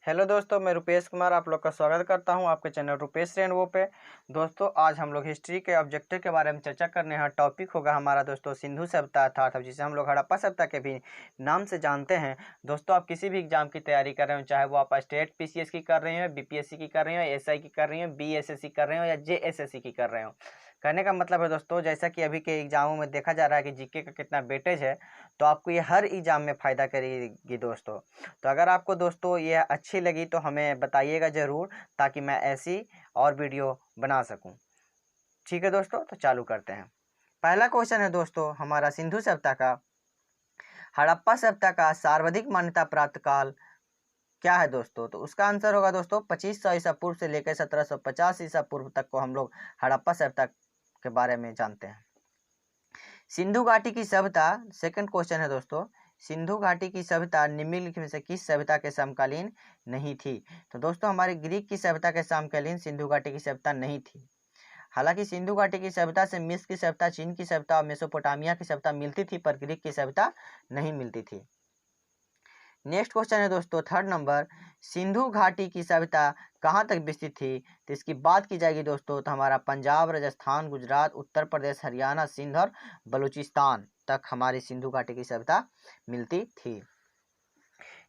Hello दोस्तों, मैं रुपेश कुमार आप लोग का स्वागत करता हूं आपके चैनल रुपेश रेनवो पे। दोस्तों, आज हम लोग हिस्ट्री के ऑब्जेक्टिव के बारे में चर्चा करने हैं। टॉपिक होगा हमारा दोस्तों सिंधु सभ्यता अर्थात जिसे हम लोग हड़प्पा सभ्यता के भी नाम से जानते हैं। दोस्तों, आप किसी भी एग्जाम की तैयारी कर रहे हो, चाहे वो आप स्टेट पीसीएस की कर रहे हो, बीपीएससी की कर रहे हो, एसआई की कर रहे हो, बीएसएससी कर रहे हो या जेएसएससी की कर रहे हो। कहने का मतलब है दोस्तों, जैसा कि अभी के एग्जामों में देखा जा रहा है कि जीके का कितना वेटेज है, तो आपको ये हर एग्जाम में फ़ायदा करेगी दोस्तों। तो अगर आपको दोस्तों ये अच्छी लगी तो हमें बताइएगा ज़रूर, ताकि मैं ऐसी और वीडियो बना सकूं। ठीक है दोस्तों, तो चालू करते हैं। पहला क्वेश्चन है दोस्तों हमारा सिंधु सभ्यता का, हड़प्पा सभ्यता का सर्वाधिक मान्यता प्राप्त काल क्या है दोस्तों? तो उसका आंसर होगा दोस्तों 2500 ईसा पूर्व से लेकर 1750 ईसा पूर्व तक को हम लोग हड़प्पा सभ्यता के बारे में जानते हैं। सिंधु घाटी की सभ्यता, सेकंड क्वेश्चन है दोस्तों, सिंधु घाटी की सभ्यता निम्नलिखित में से किस सभ्यता के समकालीन नहीं थी? तो दोस्तों, हमारी ग्रीक की सभ्यता के समकालीन सिंधु घाटी की सभ्यता नहीं थी। हालांकि सिंधु घाटी की सभ्यता से मिस्र की सभ्यता, चीन की सभ्यता और मेसोपोटामिया की सभ्यता मिलती थी, पर ग्रीक की सभ्यता नहीं मिलती थी। नेक्स्ट क्वेश्चन है दोस्तों थर्ड नंबर, सिंधु घाटी की सभ्यता कहाँ तक विस्तृत थी? तो इसकी बात की जाएगी दोस्तों तो हमारा पंजाब, राजस्थान, गुजरात, उत्तर प्रदेश, हरियाणा, सिंध और बलूचिस्तान तक हमारी सिंधु घाटी की सभ्यता मिलती थी।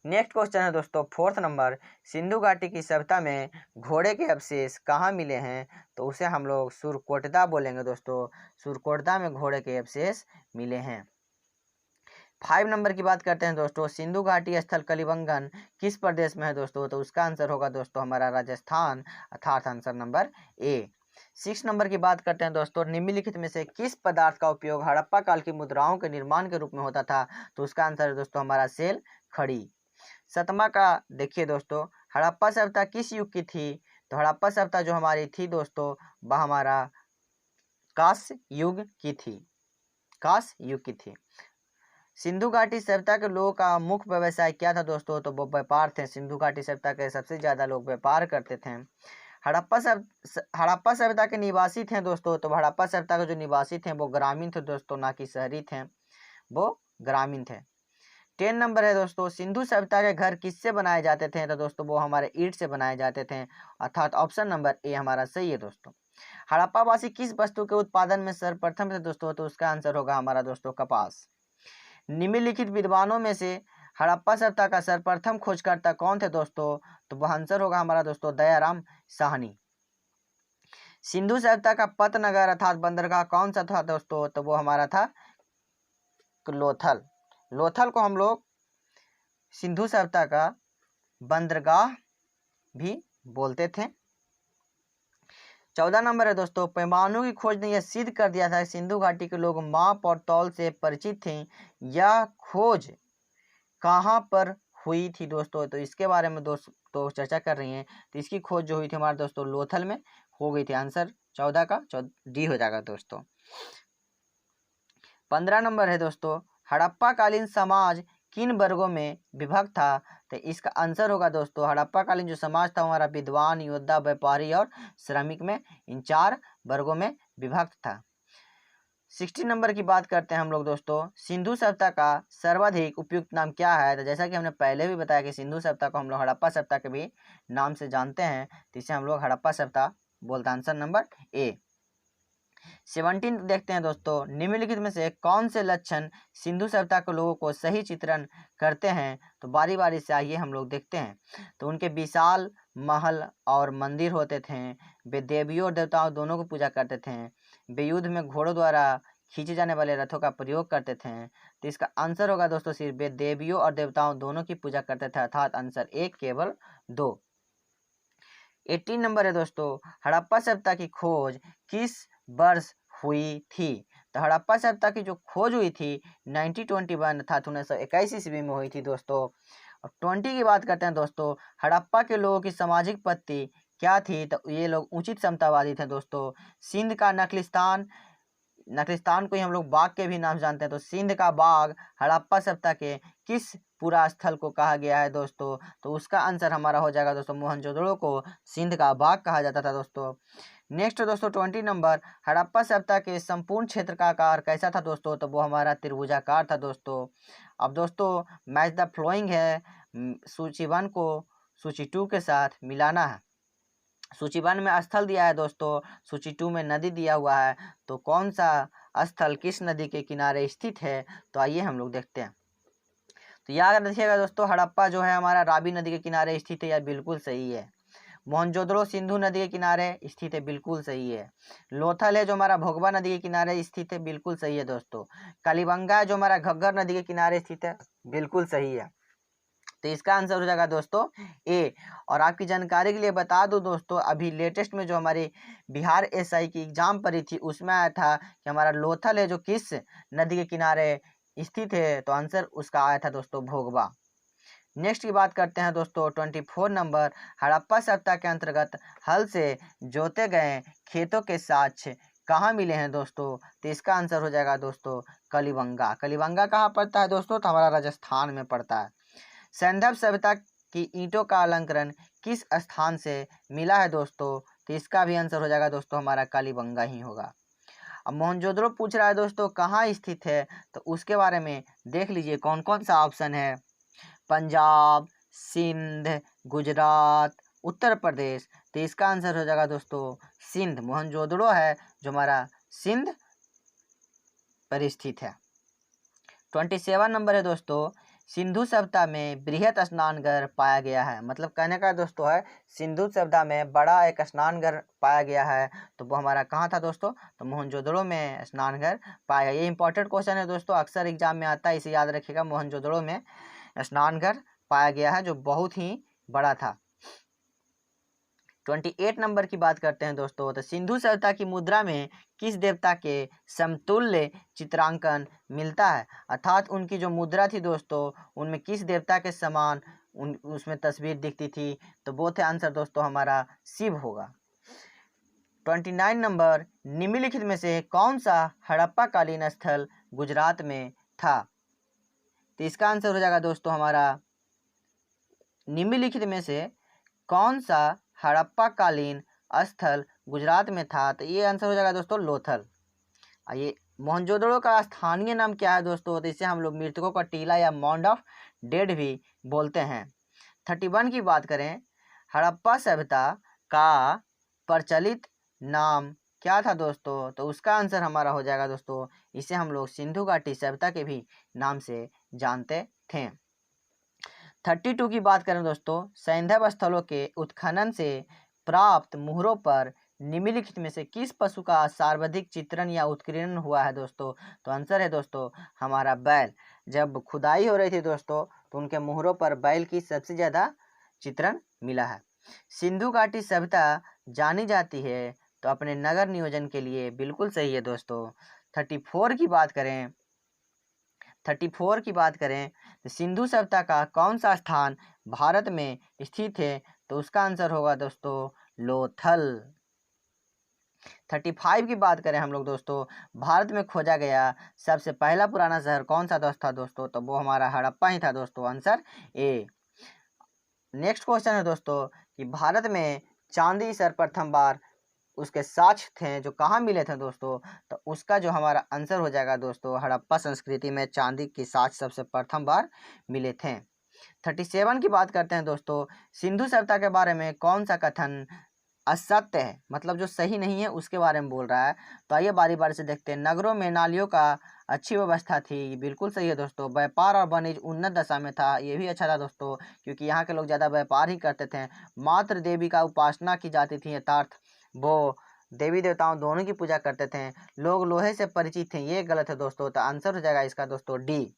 नेक्स्ट क्वेश्चन है दोस्तों फोर्थ नंबर, सिंधु घाटी की सभ्यता में घोड़े के अवशेष कहाँ मिले हैं? तो उसे हम लोग सुरकोटदा बोलेंगे दोस्तों। सुरकोटदा में घोड़े के अवशेष मिले हैं। 5 नंबर की बात करते हैं दोस्तों, सिंधु घाटी स्थल कलिबंगन किस प्रदेश में है दोस्तों? तो उसका आंसर होगा दोस्तों हमारा राजस्थान, अर्थात आंसर नंबर ए। 6 नंबर की बात करते हैं दोस्तों, निम्नलिखित में से किस पदार्थ का उपयोग हड़प्पा काल की मुद्राओं के निर्माण के रूप में होता था? तो उसका आंसर है दोस्तों हमारा सेल खड़ी। 7वां का देखिए दोस्तों, हड़प्पा सभ्यता किस युग की थी? तो हड़प्पा सभ्यता जो हमारी थी दोस्तों, वह हमारा कांस्य युग की थी, कांस्य युग की थी। सिंधु घाटी सभ्यता के लोगों का मुख्य व्यवसाय क्या था दोस्तों? तो वो व्यापार थे। सिंधु घाटी सभ्यता के सबसे ज्यादा लोग व्यापार करते थे। हड़प्पा सभ्यता के निवासी थे दोस्तों, तो हड़प्पा सभ्यता के जो निवासी थे वो ग्रामीण थे दोस्तों, ना कि शहरी थे, वो ग्रामीण थे। 10 नंबर है दोस्तों, सिंधु सभ्यता के घर किससे बनाए जाते थे? तो दोस्तों वो हमारे ईंट से बनाए जाते थे, अर्थात ऑप्शन नंबर ए हमारा सही है दोस्तों। हड़प्पावासी किस वस्तु के उत्पादन में सर्वप्रथम थे दोस्तों? तो उसका आंसर होगा हमारा दोस्तों कपास। निम्नलिखित विद्वानों में से हड़प्पा सभ्यता का सर्वप्रथम खोजकर्ता कौन थे दोस्तों? तो वह आंसर होगा हमारा दोस्तों दयाराम साहनी। सिंधु सभ्यता का पतनगर अर्थात बंदरगाह कौन सा था दोस्तों? तो वो हमारा था लोथल। लोथल को हम लोग सिंधु सभ्यता का बंदरगाह भी बोलते थे। 14 नंबर है दोस्तों, पैमानों की खोज ने यह सिद्ध कर दिया था कि सिंधु घाटी के लोग माप और तौल से परिचित थे। यह खोज कहाँ पर हुई थी दोस्तों? तो इसके बारे में दोस्तों चर्चा कर रही हैं। तो इसकी खोज जो हुई थी हमारे दोस्तों लोथल में हो गई थी। आंसर 14 का डी हो जाएगा दोस्तों। 15 नंबर है दोस्तों, हड़प्पा कालीन समाज किन वर्गों में विभक्त था? तो इसका आंसर होगा दोस्तों हड़प्पा कालीन जो समाज था हमारा विद्वान, योद्धा, व्यापारी और श्रमिक में, इन 4 वर्गों में विभक्त था। 60 नंबर की बात करते हैं हम लोग दोस्तों, सिंधु सभ्यता का सर्वाधिक उपयुक्त नाम क्या है? तो जैसा कि हमने पहले भी बताया कि सिंधु सभ्यता को हम लोग हड़प्पा सभ्यता के भी नाम से जानते हैं, तो इसे हम लोग हड़प्पा सभ्यता बोलते हैं। Answer number A. 17 देखते हैं दोस्तों, निम्नलिखित में से कौन से लक्षण सिंधु सभ्यता के लोगों को सही चित्रण करते हैं? तो बारी बारी से आइए हम लोग देखते हैं। तो उनके विशाल महल और मंदिर होते थे, वे देवियों और देवताओं दोनों को पूजा करते थे, वे युद्ध में घोड़ों द्वारा खींचे जाने वाले रथों का प्रयोग करते थे। तो इसका आंसर होगा दोस्तों सिर्फ वे देवियों और देवताओं दोनों की पूजा करते थे, अर्थात आंसर एक केवल 2। 18 नंबर है दोस्तों, हड़प्पा सभ्यता की खोज किस वर्ष हुई थी? तो हड़प्पा सभ्यता की जो खोज हुई थी 1921 अर्थात 1921 ईस्वी में हुई थी दोस्तों। और 20 की बात करते हैं दोस्तों, हड़प्पा के लोगों की सामाजिक पत्ति क्या थी? तो ये लोग उचित समतावादी थे दोस्तों। सिंध का नखलिस्तान, नखलिस्तान को ही हम लोग बाग के भी नाम जानते हैं, तो सिंध का बाग हड़प्पा सभ्यता के किस पूरा स्थल को कहा गया है दोस्तों? तो उसका आंसर हमारा हो जाएगा दोस्तों मोहनजोदड़ो को सिंध का बाग कहा जाता था दोस्तों। नेक्स्ट दोस्तों 20 नंबर, हड़प्पा सभ्यता के संपूर्ण क्षेत्र का आकार कैसा था दोस्तों? तो वो हमारा त्रिभुजाकार था दोस्तों। अब दोस्तों मैच द फ्लोइंग है, सूची 1 को सूची 2 के साथ मिलाना है। सूची 1 में स्थल दिया है दोस्तों, सूची 2 में नदी दिया हुआ है, तो कौन सा स्थल किस नदी के किनारे स्थित है, तो आइए हम लोग देखते हैं। तो याद रखिएगा दोस्तों, हड़प्पा जो है हमारा रावी नदी के किनारे स्थित है, यह बिल्कुल सही है। मोहनजोदड़ो सिंधु नदी के किनारे स्थित है, बिल्कुल सही है। लोथल है जो हमारा भोगवा नदी के किनारे स्थित है, बिल्कुल सही है दोस्तों। कालीबंगा है जो हमारा घग्गर नदी के किनारे स्थित है, बिल्कुल सही है। तो इसका आंसर हो जाएगा दोस्तों ए। और आपकी जानकारी के लिए बता दूं दोस्तों, अभी लेटेस्ट में जो हमारी बिहार एसआई की एग्जाम पड़ी थी उसमें आया था कि हमारा लोथल है जो किस नदी के किनारे स्थित है, तो आंसर उसका आया था दोस्तों भोगवा। नेक्स्ट की बात करते हैं दोस्तों 24 नंबर, हड़प्पा सभ्यता के अंतर्गत हल से जोते गए खेतों के साक्ष्य कहाँ मिले हैं दोस्तों, तो इसका आंसर हो जाएगा दोस्तों कलिबंगा। कलिबंगा कहाँ पड़ता है दोस्तों, तो हमारा राजस्थान में पड़ता है। सैंधव सभ्यता की ईंटों का अलंकरण किस स्थान से मिला है दोस्तों, तो इसका भी आंसर हो जाएगा दोस्तों हमारा कालीबंगा ही होगा। अब मोहनजोदड़ो पूछ रहा है दोस्तों कहाँ स्थित है, तो उसके बारे में देख लीजिए कौन कौन सा ऑप्शन है। पंजाब, सिंध, गुजरात, उत्तर प्रदेश, तो इसका आंसर हो जाएगा दोस्तों सिंध। मोहनजोदड़ो है जो हमारा सिंध पर स्थित है। 27 नंबर है दोस्तों, सिंधु सभ्यता में बृहत स्नानघर पाया गया है, मतलब कहने का दोस्तों है सिंधु सभ्यता में बड़ा एक स्नानघर पाया गया है, तो वो हमारा कहाँ था दोस्तों, तो मोहनजोदड़ो में स्नानघर पाया गया। ये इंपॉर्टेंट क्वेश्चन है दोस्तों, अक्सर एग्जाम में आता है, इसे याद रखिएगा। मोहनजोदड़ो में स्नानघर पाया गया है जो बहुत ही बड़ा था। 28 नंबर की बात करते हैं दोस्तों, तो सिंधु सभ्यता की मुद्रा में किस देवता के समतुल्य चित्रांकन मिलता है, अर्थात उनकी जो मुद्रा थी दोस्तों उनमें किस देवता के समान उसमें तस्वीर दिखती थी, तो वो थे आंसर दोस्तों हमारा शिव होगा। 29 नंबर, निम्नलिखित में से कौन सा हड़प्पा कालीन स्थल गुजरात में था, तो इसका आंसर हो जाएगा दोस्तों हमारा निम्नलिखित में से कौन सा हड़प्पा कालीन स्थल गुजरात में था, तो ये आंसर हो जाएगा दोस्तों लोथल। ये मोहनजोदड़ो का स्थानीय नाम क्या है दोस्तों, तो इसे हम लोग मृतकों का टीला या माउंड ऑफ डेड भी बोलते हैं। 31 की बात करें, हड़प्पा सभ्यता का प्रचलित नाम क्या था दोस्तों, तो उसका आंसर हमारा हो जाएगा दोस्तों, इसे हम लोग सिंधु घाटी सभ्यता के भी नाम से जानते थे। 32 की बात करें दोस्तों, सैंधव स्थलों के उत्खनन से प्राप्त मुहरों पर निम्नलिखित में से किस पशु का सर्वाधिक चित्रण या उत्कीर्णन हुआ है दोस्तों, तो आंसर है दोस्तों हमारा बैल। जब खुदाई हो रही थी दोस्तों तो उनके मुहरों पर बैल की सबसे ज़्यादा चित्रण मिला है। सिंधु घाटी सभ्यता जानी जाती है तो अपने नगर नियोजन के लिए, बिल्कुल सही है दोस्तों। 34 की बात करें, 34 की बात करें तो सिंधु सभ्यता का कौन सा स्थान भारत में स्थित है, तो उसका आंसर होगा दोस्तों लोथल। 35 की बात करें हम लोग दोस्तों, भारत में खोजा गया सबसे पहला पुराना शहर कौन सा था दोस्तों, तो वो हमारा हड़प्पा ही था दोस्तों, आंसर ए। नेक्स्ट क्वेश्चन है दोस्तों कि भारत में चांदी सर्वप्रथम बार उसके साक्ष्य थे जो कहाँ मिले थे दोस्तों, तो उसका जो हमारा आंसर हो जाएगा दोस्तों हड़प्पा संस्कृति में चांदी की साक्ष्य सबसे प्रथम बार मिले थे। 37 की बात करते हैं दोस्तों, सिंधु सभ्यता के बारे में कौन सा कथन असत्य है, मतलब जो सही नहीं है उसके बारे में बोल रहा है, तो आइए बारी बारी से देखते हैं। नगरों में नालियों का अच्छी व्यवस्था थी, बिल्कुल सही है दोस्तों। व्यापार और वाणिज्य उन्नत दशा में था, ये भी अच्छा था दोस्तों, क्योंकि यहाँ के लोग ज़्यादा व्यापार ही करते थे। मातृ देवी का उपासना की जाती थी, यथार्थ वो देवी देवताओं दोनों की पूजा करते थे। लोग लोहे से परिचित थे, ये गलत है दोस्तों, तो आंसर हो जाएगा इसका दोस्तों डी।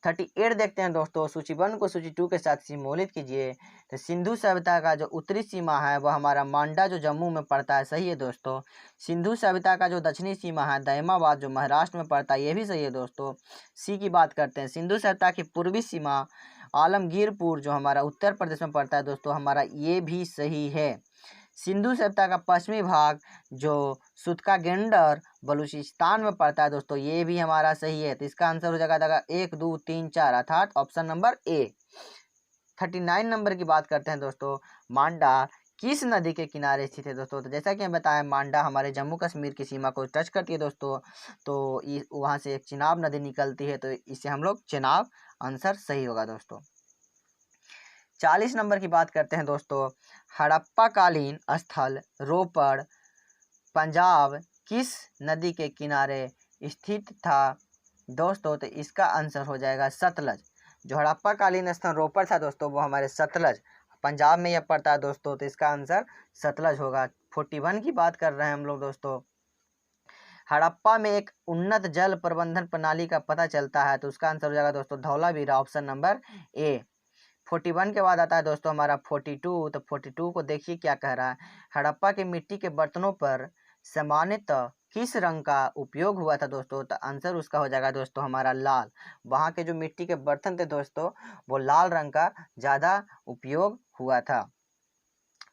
38 देखते हैं दोस्तों, सूची 1 को सूची 2 के साथ सिमोलित कीजिए। तो सिंधु सभ्यता का जो उत्तरी सीमा है वह हमारा मांडा जो जम्मू में पड़ता है, सही है दोस्तों। सिंधु सभ्यता का जो दक्षिणी सीमा है दहमाबाद जो महाराष्ट्र में पड़ता है, ये भी सही है दोस्तों। सी की बात करते हैं, सिंधु सभ्यता की पूर्वी सीमा आलमगीरपुर जो हमारा उत्तर प्रदेश में पड़ता है दोस्तों, हमारा ये भी सही है। सिंधु सभ्यता का पश्चिमी भाग जो सुतका गेंडर बलूचिस्तान में पड़ता है दोस्तों, ये भी हमारा सही है, तो इसका आंसर हो जाएगा 1 2 3 4 अर्थात ऑप्शन नंबर ए। 39 नंबर की बात करते हैं दोस्तों, मांडा किस नदी के किनारे स्थित है दोस्तों, तो जैसा कि हम बताएं मांडा हमारे जम्मू कश्मीर की सीमा को टच करती है दोस्तों, तो वहाँ से एक चिनाब नदी निकलती है, तो इसे हम लोग चेनाब आंसर सही होगा दोस्तों। 40 नंबर की बात करते हैं दोस्तों, हड़प्पा कालीन स्थल रोपड़ पंजाब किस नदी के किनारे स्थित था दोस्तों? तो इसका आंसर हो जाएगा सतलज। जो हड़प्पा कालीन स्थल रोपड़ था दोस्तों वो हमारे सतलज पंजाब में यह पड़ता है दोस्तों, तो इसका आंसर सतलज होगा। 41 की बात कर रहे हैं हम लोग दोस्तों, हड़प्पा में एक उन्नत जल प्रबंधन प्रणाली का पता चलता है, तो उसका आंसर हो जाएगा दोस्तों धौलावीरा, ऑप्शन नंबर ए। 41 के बाद आता है दोस्तों हमारा 42, तो 42 को देखिए क्या कह रहा है, हड़प्पा के मिट्टी के बर्तनों पर सामान्यतः किस रंग का उपयोग हुआ था दोस्तों? तो आंसर उसका हो जाएगा दोस्तों हमारा लाल। वहाँ के जो मिट्टी के बर्तन थे दोस्तों वो लाल रंग का ज़्यादा उपयोग हुआ था।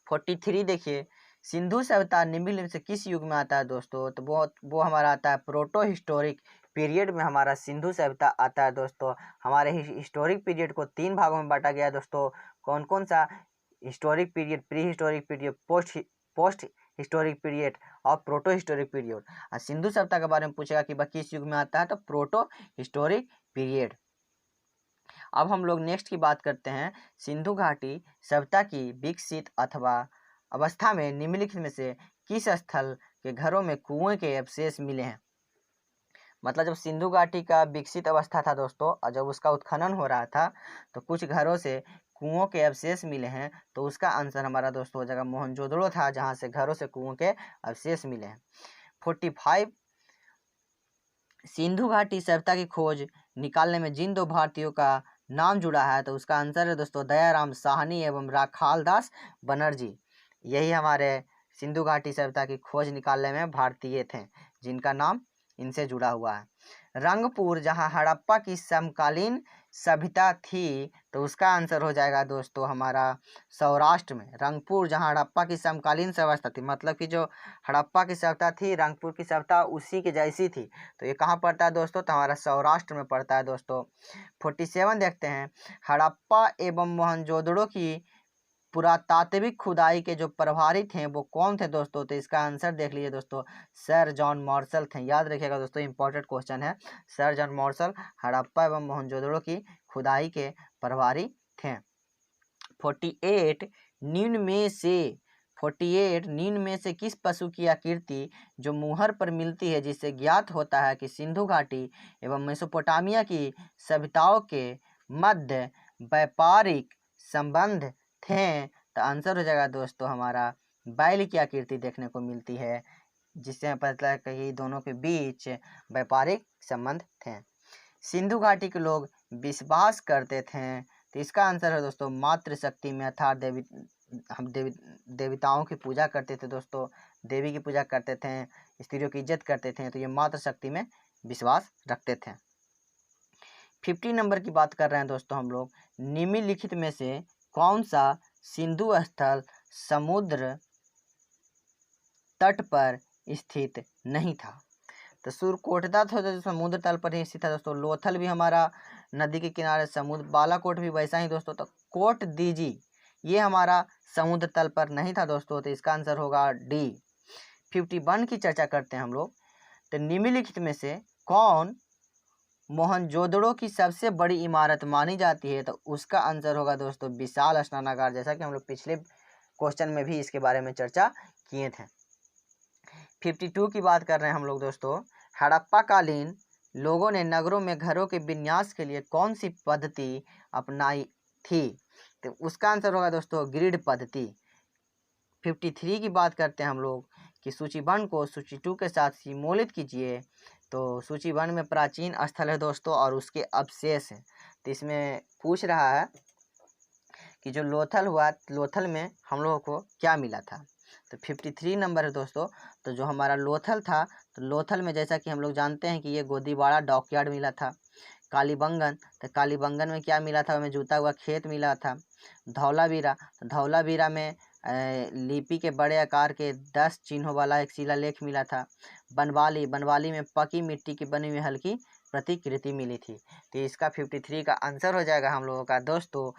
43 देखिए, सिंधु सभ्यता निम्नलिखित से किस युग में आता है दोस्तों? तो वो हमारा आता है प्रोटो हिस्टोरिक पीरियड में हमारा सिंधु सभ्यता आता है दोस्तों। हमारे हिस्टोरिक पीरियड को 3 भागों में बांटा गया है दोस्तों। कौन कौन सा? Historic period, pre historic period, post historic period और प्रोटो हिस्टोरिक पीरियड। और सिंधु सभ्यता के बारे में पूछेगा कि वह किस युग में आता है, तो प्रोटो हिस्टोरिक पीरियड। अब हम लोग नेक्स्ट की बात करते हैं, सिंधु घाटी सभ्यता की विकसित अथवा अवस्था में निम्नलिखित में से किस स्थल के घरों में कुएं के अवशेष मिले हैं? मतलब जब सिंधु घाटी का विकसित अवस्था था दोस्तों और जब उसका उत्खनन हो रहा था तो कुछ घरों से कुओं के अवशेष मिले हैं, तो उसका आंसर हमारा दोस्तों हो जाएगा मोहनजोदड़ो था, जहां से घरों से कुओं के अवशेष मिले हैं। 45, सिंधु घाटी सभ्यता की खोज निकालने में जिन 2 भारतीयों का नाम जुड़ा है, तो उसका आंसर है दोस्तों दयाराम साहनी एवं राखाल दास बनर्जी। यही हमारे सिंधु घाटी सभ्यता की खोज निकालने में भारतीय थे जिनका नाम इनसे जुड़ा हुआ है। रंगपुर जहां हड़प्पा की समकालीन सभ्यता थी, तो उसका आंसर हो जाएगा दोस्तों हमारा सौराष्ट्र में। रंगपुर जहां हड़प्पा की समकालीन सभ्यता थी, मतलब कि जो हड़प्पा की सभ्यता थी रंगपुर की सभ्यता उसी की जैसी थी, तो ये कहाँ पड़ता है दोस्तों? तो हमारा सौराष्ट्र में पड़ता है दोस्तों। 47 देखते हैं, हड़प्पा एवं मोहनजोदड़ो की पुरातात्विक खुदाई के जो प्रभारी थे वो कौन थे दोस्तों? तो इसका आंसर देख लीजिए दोस्तों, सर जॉन मार्शल थे। याद रखिएगा दोस्तों, इंपॉर्टेंट क्वेश्चन है। सर जॉन मार्शल हड़प्पा एवं मोहनजोदड़ो की खुदाई के प्रभारी थे। 48, निम्न में से 48 निम्न में से किस पशु की आकृति जो मुहर पर मिलती है जिससे ज्ञात होता है कि सिंधु घाटी एवं मेसोपोटामिया की सभ्यताओं के मध्य व्यापारिक संबंध थे? तो आंसर हो जाएगा दोस्तों हमारा बैल की आकृति देखने को मिलती है, जिससे पता चला है कि दोनों के बीच व्यापारिक संबंध थे। सिंधु घाटी के लोग विश्वास करते थे, तो इसका आंसर है दोस्तों मातृशक्ति में, अर्थात देवताओं की पूजा करते थे दोस्तों, देवी की पूजा करते थे, स्त्रियों की इज्जत करते थे, तो ये मातृशक्ति में विश्वास रखते थे। 50 नंबर की बात कर रहे हैं दोस्तों हम लोग, निम्नलिखित में से कौन सा सिंधु स्थल समुद्र तट पर स्थित नहीं था? तो सुरकोटदा तो समुद्र तल पर ही स्थित है दोस्तों। लोथल भी हमारा नदी के किनारे समुद्र, बालाकोट भी वैसा ही दोस्तों। तो कोट दीजी ये हमारा समुद्र तल पर नहीं था दोस्तों, तो इसका आंसर होगा डी। 51 की चर्चा करते हैं हम लोग, तो निम्नलिखित में से कौन मोहनजोदड़ो की सबसे बड़ी इमारत मानी जाती है? तो उसका आंसर होगा दोस्तों विशाल स्नानागार, जैसा कि हम लोग पिछले क्वेश्चन में भी इसके बारे में चर्चा किए थे। 52 की बात कर रहे हैं हम लोग दोस्तों, हड़प्पा कालीन लोगों ने नगरों में घरों के विन्यास के लिए कौन सी पद्धति अपनाई थी? तो उसका आंसर होगा दोस्तों ग्रिड पद्धति। 53 की बात करते हैं हम लोग कि सूचीबद्ध को सूची 2 के साथ सिमोलित कीजिए। तो सूचीबद्ध में प्राचीन स्थल है दोस्तों और उसके अवशेष हैं। तो इसमें पूछ रहा है कि जो लोथल हुआ, लोथल में हम लोगों को क्या मिला था? तो 53 नंबर है दोस्तों। तो जो हमारा लोथल था, तो लोथल में जैसा कि हम लोग जानते हैं कि ये गोदीबाड़ा डॉकयार्ड मिला था। कालीबंगन, तो कालीबंगन में क्या मिला था? हमें जूता हुआ खेत मिला था। धौलावीरा, तो धौलावीरा में लिपि के बड़े आकार के 10 चिन्हों वाला एक शिलालेख मिला था। बनवाली, बनवाली में पकी मिट्टी की बनी हुई हल्की प्रतिकृति मिली थी। तो इसका 53 का आंसर हो जाएगा हम लोगों का दोस्तों,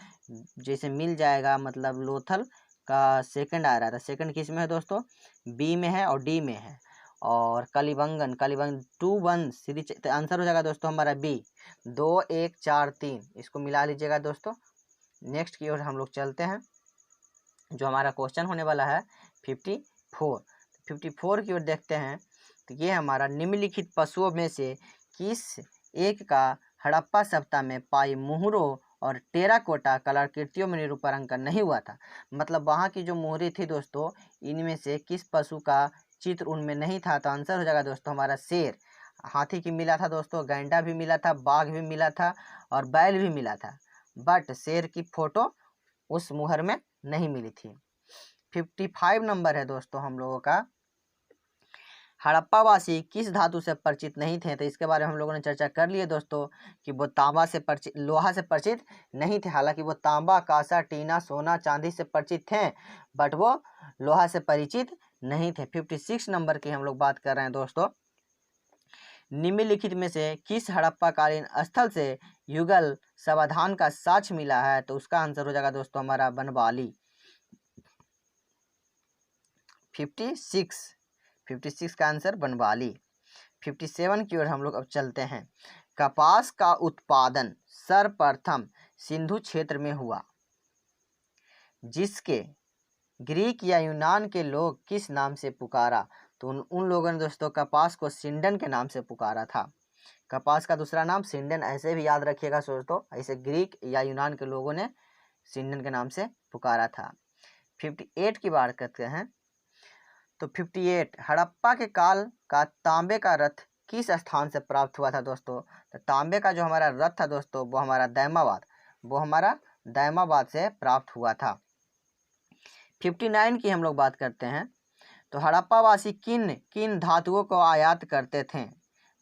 जैसे मिल जाएगा, मतलब लोथल का सेकंड आ रहा था। सेकंड किस में है दोस्तों? बी में है और डी में है। और कालीबंगन, कालीबंगन 2 1 सीरीज, तो आंसर हो जाएगा दोस्तों हमारा बी। 2 1 4 3, इसको मिला लीजिएगा दोस्तों, नेक्स्ट की ओर हम लोग चलते हैं, जो हमारा क्वेश्चन होने वाला है 54। 54 की ओर देखते हैं। तो ये हमारा निम्नलिखित पशुओं में से किस एक का हड़प्पा सभ्यता में पाई मुहरों और टेराकोटा कलाकृतियों में निरूपणांकन नहीं हुआ था। मतलब वहाँ की जो मोहरी थी दोस्तों, इनमें से किस पशु का चित्र उनमें नहीं था। तो आंसर हो जाएगा दोस्तों हमारा शेर। हाथी की मिला था दोस्तों, गैंडा भी मिला था, बाघ भी मिला था और बैल भी मिला था, बट शेर की फोटो उस मुहर में नहीं मिली थी। 55 नंबर है दोस्तों हम लोगों का, हड़प्पावासी किस धातु से परिचित नहीं थे। तो इसके बारे में हम लोगों ने चर्चा कर ली है दोस्तों कि वो तांबा से परिचित, लोहा से परिचित नहीं थे। हालांकि वो तांबा, कांसा, टीना, सोना, चांदी से परिचित थे, बट वो लोहा से परिचित नहीं थे। 56 नंबर की हम लोग बात कर रहे हैं दोस्तों, निम्नलिखित में से किस हड़प्पाकालीन स्थल से युगल समाधान का साक्ष्य मिला है। तो उसका आंसर हो जाएगा दोस्तों हमारा बनवाली। 56 का आंसर बनवाली। 57 की ओर हम लोग अब चलते हैं। कपास का उत्पादन सर्वप्रथम सिंधु क्षेत्र में हुआ, जिसके ग्रीक या यूनान के लोग किस नाम से पुकारा। तो उन लोगों ने दोस्तों कपास को सिंडन के नाम से पुकारा था। कपास का दूसरा नाम सिंडन, ऐसे भी याद रखिएगा दोस्तों, ऐसे ग्रीक या यूनान के लोगों ने सिंडन के नाम से पुकारा था। 58 की बात करते हैं। तो 58, हड़प्पा के काल का तांबे का रथ किस स्थान से प्राप्त हुआ था दोस्तों। तो तांबे का जो हमारा रथ था दोस्तों, वो हमारा दैमाबाद से प्राप्त हुआ था। 59 की हम लोग बात करते हैं। तो हड़प्पावासी किन किन धातुओं को आयात करते थे।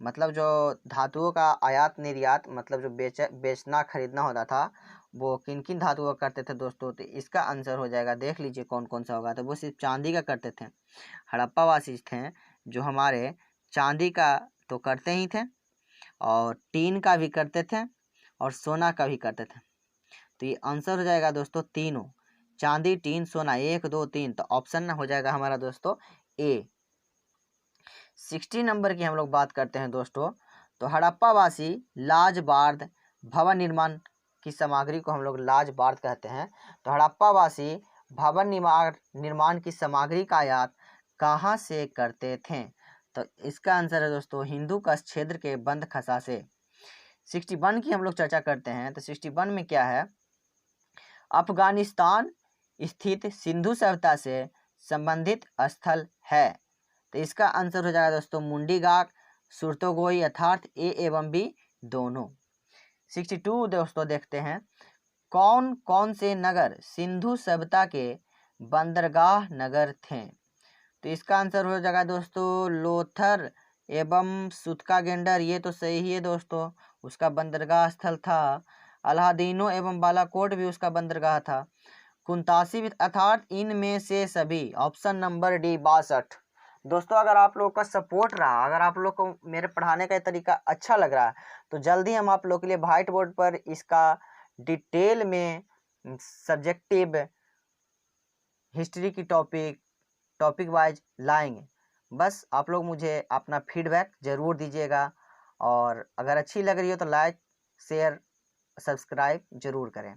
मतलब जो धातुओं का आयात निर्यात, मतलब जो बेचना खरीदना होता था, वो किन किन धातुओं का करते थे दोस्तों। तो इसका आंसर हो जाएगा, देख लीजिए कौन कौन सा होगा। तो वो सिर्फ चांदी का करते थे। हड़प्पावासी थे जो हमारे चांदी का तो करते ही थे, और टीन का भी करते थे, और सोना का भी करते थे। तो ये आंसर हो जाएगा दोस्तों तीनों, चांदी, टीन, सोना, 1 2 3। तो ऑप्शन हो जाएगा हमारा दोस्तों ए। 60 नंबर की हम लोग बात करते हैं दोस्तों। तो हड़प्पावासी लाजबार्द भवन निर्माण की सामग्री को हम लोग लाजबार्द कहते हैं। तो हड़प्पावासी भवन निर्माण की सामग्री का आयात कहाँ से करते थे। तो इसका आंसर है दोस्तों हिंदू कश क्षेत्र के बंद खसा से। 61 की हम लोग चर्चा करते हैं। तो 61 में क्या है, अफगानिस्तान स्थित सिंधु सभ्यता से संबंधित स्थल है। तो इसका आंसर हो जाएगा दोस्तों मुंडीगाक, सुरतोगोई, अर्थात ए एवं बी दोनों। 62 दोस्तों देखते हैं, कौन कौन से नगर सिंधु सभ्यता के बंदरगाह नगर थे। तो इसका आंसर हो जाएगा दोस्तों लोथर एवं सुतकागेंडर। ये तो सही ही है दोस्तों, उसका बंदरगाह स्थल था। अलादीनो एवं बालाकोट भी उसका बंदरगाह था। कुंतासी भी, अर्थात इनमें से सभी। Option number D 62। दोस्तों अगर आप लोग का सपोर्ट रहा, अगर आप लोग को मेरे पढ़ाने का तरीका अच्छा लग रहा है, तो जल्दी हम आप लोग के लिए व्हाइट बोर्ड पर इसका डिटेल में सब्जेक्टिव हिस्ट्री की टॉपिक वाइज लाएंगे। बस आप लोग मुझे अपना फीडबैक ज़रूर दीजिएगा, और अगर अच्छी लग रही हो तो लाइक, शेयर, सब्सक्राइब जरूर करें।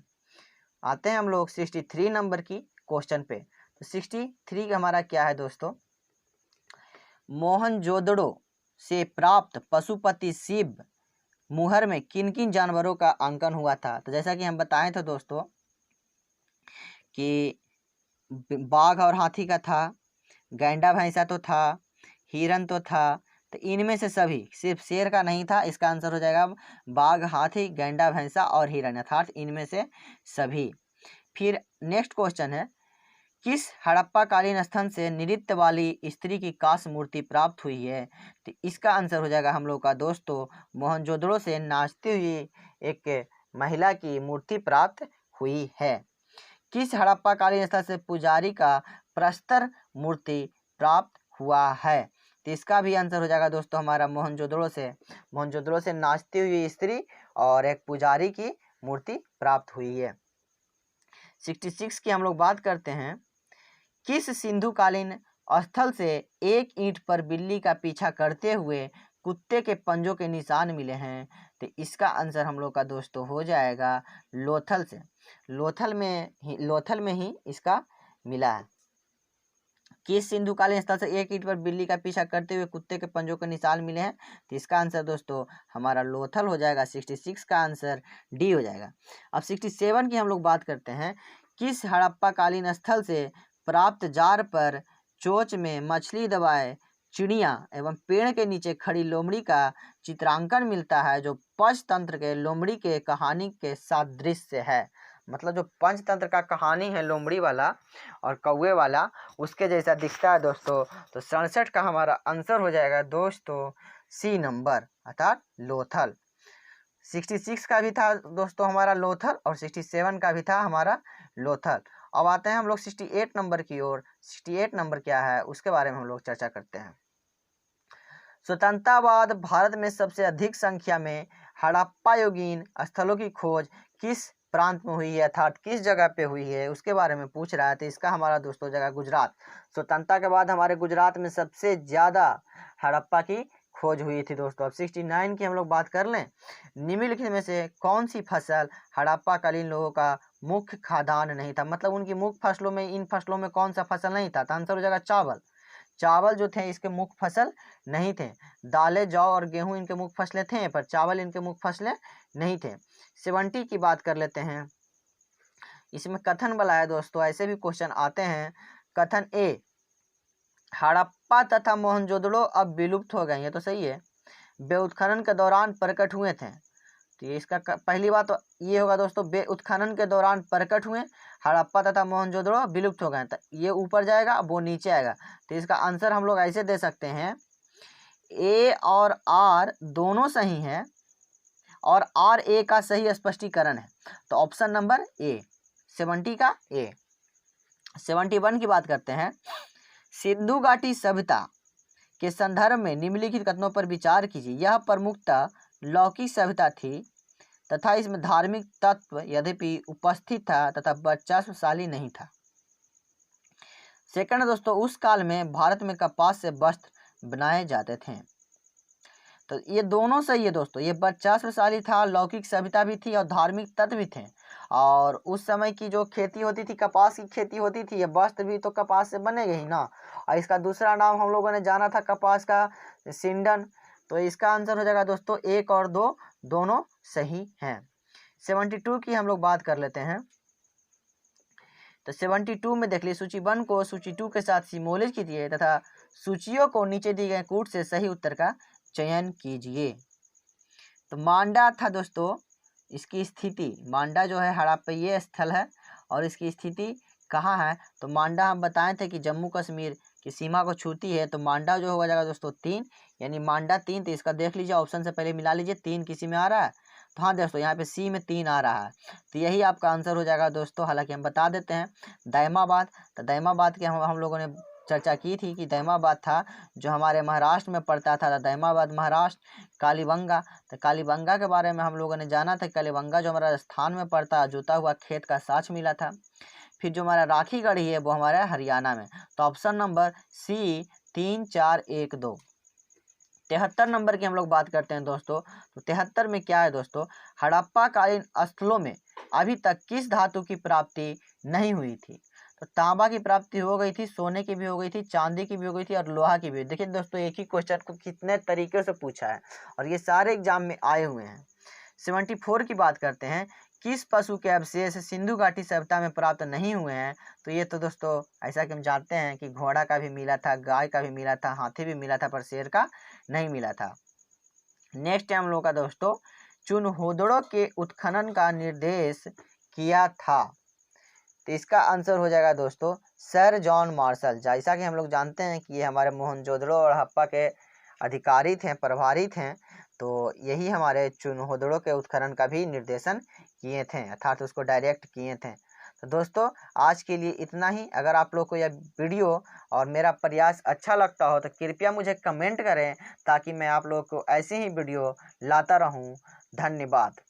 आते हैं हम लोग 63 नंबर की क्वेश्चन पे। तो 63 का हमारा क्या है दोस्तों, मोहनजोदड़ो से प्राप्त पशुपति शिव मुहर में किन किन जानवरों का अंकन हुआ था। तो जैसा कि हम बताए थे दोस्तों कि बाघ और हाथी का था, गैंडा भैंसा तो था, हिरन तो था। तो इनमें से सभी, सिर्फ शेर का नहीं था। इसका आंसर हो जाएगा बाघ, हाथी, गैंडा भैंसा और हिरन, अर्थात इनमें से सभी। फिर नेक्स्ट क्वेश्चन है, किस हड़प्पाकालीन स्थल से नृत्य वाली स्त्री की कांस्य मूर्ति प्राप्त हुई है। तो इसका आंसर हो जाएगा हम लोग का दोस्तों मोहनजोदड़ो से नाचती हुई एक महिला की मूर्ति प्राप्त हुई है। किस हड़प्पाकालीन स्थल से पुजारी का प्रस्तर मूर्ति प्राप्त हुआ है। तो इसका भी आंसर हो जाएगा दोस्तों हमारा मोहनजोदड़ो से नाचती हुई स्त्री और एक पुजारी की मूर्ति प्राप्त हुई है। 66 की हम लोग बात करते हैं, किस सिंधुकालीन स्थल से एक ईंट पर बिल्ली का पीछा करते हुए कुत्ते के पंजों के निशान मिले हैं। तो इसका आंसर हम लोग का दोस्तों हो जाएगा लोथल से। लोथल में ही इसका मिला है। किस सिंधुकालीन स्थल से एक ईंट पर बिल्ली का पीछा करते हुए कुत्ते के पंजों के निशान मिले हैं? तो इसका आंसर दोस्तों हमारा लोथल हो जाएगा। 66 का आंसर डी हो जाएगा। अब 67 की हम लोग बात करते हैं। किस हड़प्पा कालीन स्थल से प्राप्त जार पर चोंच में मछली दबाए चिड़िया एवं पेड़ के नीचे खड़ी लोमड़ी का चित्रांकन मिलता है, जो पंचतंत्र के लोमड़ी के कहानी के सादृश्य है? मतलब जो पंचतंत्र का कहानी है लोमड़ी वाला और कौवे वाला, उसके जैसा दिखता है दोस्तों। तो 67 का हमारा आंसर हो जाएगा दोस्तों सी नंबर, अर्थात लोथल। 66 का भी था दोस्तों हमारा लोथल और 67 का भी था हमारा लोथल। अब आते हैं हम लोग 68 नंबर की ओर। 68 नंबर क्या है उसके बारे में हम लोग चर्चा करते हैं। स्वतंत्रता बाद भारत में सबसे अधिक संख्या में हड़प्पा युगीन स्थलों की खोज किस प्रांत में हुई है, अर्थात किस जगह पे हुई है, उसके बारे में पूछ रहा है। तो इसका हमारा दोस्तों जगह गुजरात। स्वतंत्रता के बाद हमारे गुजरात में सबसे ज़्यादा हड़प्पा की खोज हुई थी दोस्तों। अब 69 की हम लोग बात कर लें। निम्नलिखित में से कौन सी फसल हड़प्पा कालीन लोगों का मुख्य खाद्यान्न नहीं था? मतलब उनकी मुख्य फसलों में, इन फसलों में कौन सा फसल नहीं था? तो आंसर हो जाएगा चावल। चावल जो थे इसके मुख्य फसल नहीं थे। दालें, जौ और गेहूं इनके मुख्य फसलें थे, पर चावल इनके मुख्य फसलें नहीं थे। 70 की बात कर लेते हैं। इसमें कथन वाला है दोस्तों, ऐसे भी क्वेश्चन आते हैं। कथन ए, हड़प्पा तथा मोहनजोदड़ो अब विलुप्त हो गए, ये तो सही है, वे उत्खनन के दौरान प्रकट हुए थे। तो ये इसका पहली बात तो ये होगा दोस्तों, वे उत्खनन के दौरान प्रकट हुए, हड़प्पा तथा मोहनजोदड़ो विलुप्त हो गए। तो ये ऊपर जाएगा, वो नीचे आएगा। तो इसका आंसर हम लोग ऐसे दे सकते हैं, ए और आर दोनों सही हैं और आर ए का सही स्पष्टीकरण है। तो ऑप्शन नंबर ए, 70 का ए। 71 की बात करते हैं। सिंधु घाटी सभ्यता के संदर्भ में निम्नलिखित कथनों पर विचार कीजिए। यह प्रमुखतः लौकिक सभ्यता थी तथा इसमें धार्मिक तत्व यद्यपि उपस्थित था तथा वर्चस्वशाली नहीं था। सेकंड दोस्तों, उस काल में भारत में कपास से वस्त्र बनाए जाते थे। तो ये दोनों सही है दोस्तों, ये वर्चस्वशाली था, लौकिक सभ्यता भी थी और धार्मिक तत्व भी थे। और उस समय की जो खेती होती थी, कपास की खेती होती थी, ये वस्त्र भी तो कपास से बनेगा ही ना। और इसका दूसरा नाम हम लोगों ने जाना था कपास का, सिंडन। तो इसका आंसर हो जाएगा दोस्तों 1 और 2 दोनों सही हैं। 72 की हम लोग बात कर लेते हैं। तो 72 में देख लीजिए, सूची 1 को सूची 2 के साथ सिमोलित कीजिए तथा सूचियों को नीचे दिए गए कूट से सही उत्तर का चयन कीजिए। तो मांडा था दोस्तों, इसकी स्थिति, मांडा जो है हड़प्पीय स्थल है और इसकी स्थिति कहाँ है? तो मांडा हम बताए थे कि जम्मू कश्मीर की सीमा को छूती है। तो मांडा जो हो जाएगा दोस्तों 3, यानी मांडा 3। तो इसका देख लीजिए, ऑप्शन से पहले मिला लीजिए, 3 किसी में आ रहा है। तो हाँ दोस्तों, यहाँ पे सी में 3 आ रहा है, तो यही आपका आंसर हो जाएगा दोस्तों। हालांकि हम बता देते हैं दैमाबाद। तो दैमाबाद के हम लोगों ने चर्चा की थी कि दैमाबाद था जो हमारे महाराष्ट्र में पड़ता था। दैमाबाद महाराष्ट्र। कालीबंगा, तो कालीबंगा के बारे में हम लोगों ने जाना था। कालीबंगा जो हमारा राजस्थान में पड़ता है, जोता हुआ खेत का साक्ष्य मिला था। फिर जो हमारा राखी गढ़ी है वो हमारा हरियाणा में। तो ऑप्शन नंबर सी 3, 4, 1, 2। 73 नंबर की हम लोग बात करते हैं दोस्तों। तो 73 में क्या है दोस्तों, हड़प्पा कालीन स्थलों में अभी तक किस धातु की प्राप्ति नहीं हुई थी? तो तांबा की प्राप्ति हो गई थी, सोने की भी हो गई थी, चांदी की भी हो गई थी और लोहा की भी। देखिए दोस्तों, एक ही क्वेश्चन को कितने तरीके से पूछा है और ये सारे एग्जाम में आए हुए हैं। 74 की बात करते हैं। किस पशु के अवशेष सिंधु घाटी सभ्यता में प्राप्त नहीं हुए हैं? तो ये तो दोस्तों ऐसा कि हम जानते हैं कि घोड़ा का भी मिला था, गाय का भी मिला था, हाथी भी मिला था, पर शेर का नहीं मिला था। नेक्स्ट है हम लोग का दोस्तों, चुनहोदड़ों के उत्खनन का निर्देश किया था। तो इसका आंसर हो जाएगा दोस्तों सर जॉन मार्शल। जैसा कि हम लोग जानते हैं कि ये हमारे मोहनजोदड़ो और हड़प्पा के अधिकारी थे, प्रभारी थे। तो यही हमारे चुनहोदड़ों के उत्खनन का भी निर्देशन किए थे, अर्थात उसको डायरेक्ट किए थे। तो दोस्तों आज के लिए इतना ही। अगर आप लोग को यह वीडियो और मेरा प्रयास अच्छा लगता हो तो कृपया मुझे कमेंट करें, ताकि मैं आप लोग को ऐसे ही वीडियो लाता रहूं। धन्यवाद।